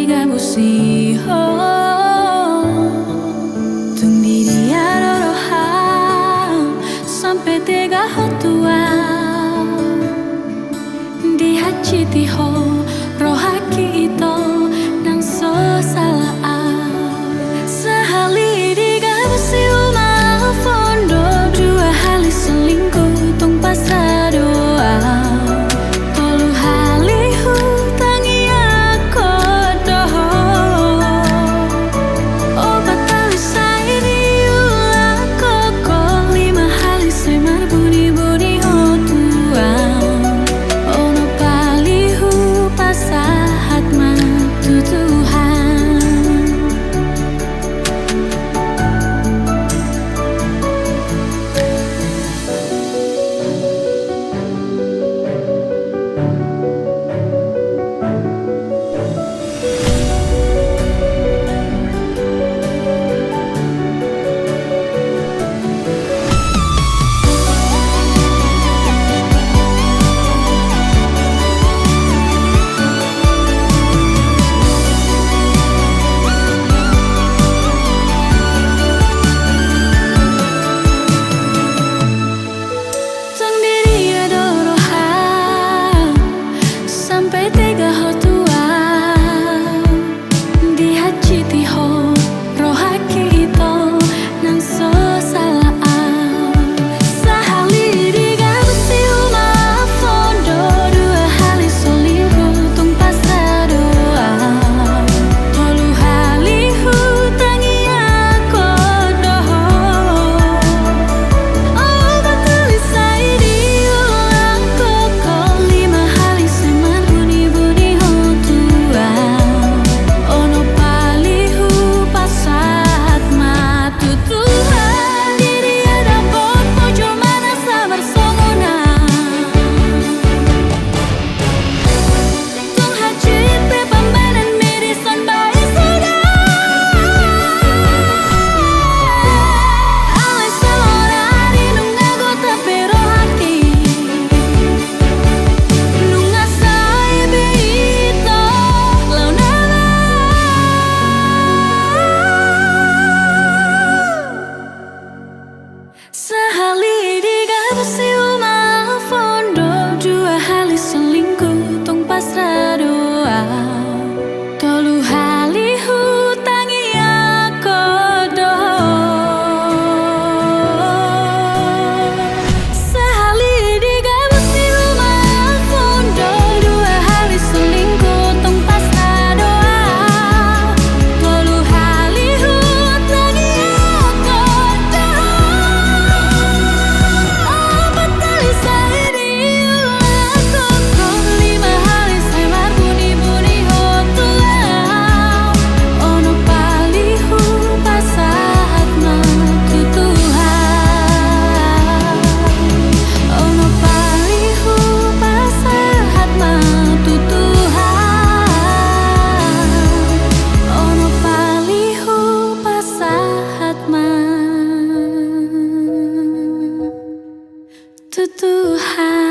gabusi ho tung di dia roha sampai tega hotua di haciti ho roha kita nang so salah sehali di gabusi uma fondo dua hali selingkuh tung pasar doa. Sehali di gabusi uma fondo dua hali selingkuh tung pasrah doa tolu hali hutangi aku sehali di gabusi uma fondo dua hali selingkuh tung pasrah doa tolu hali hutangi aku Tuhan.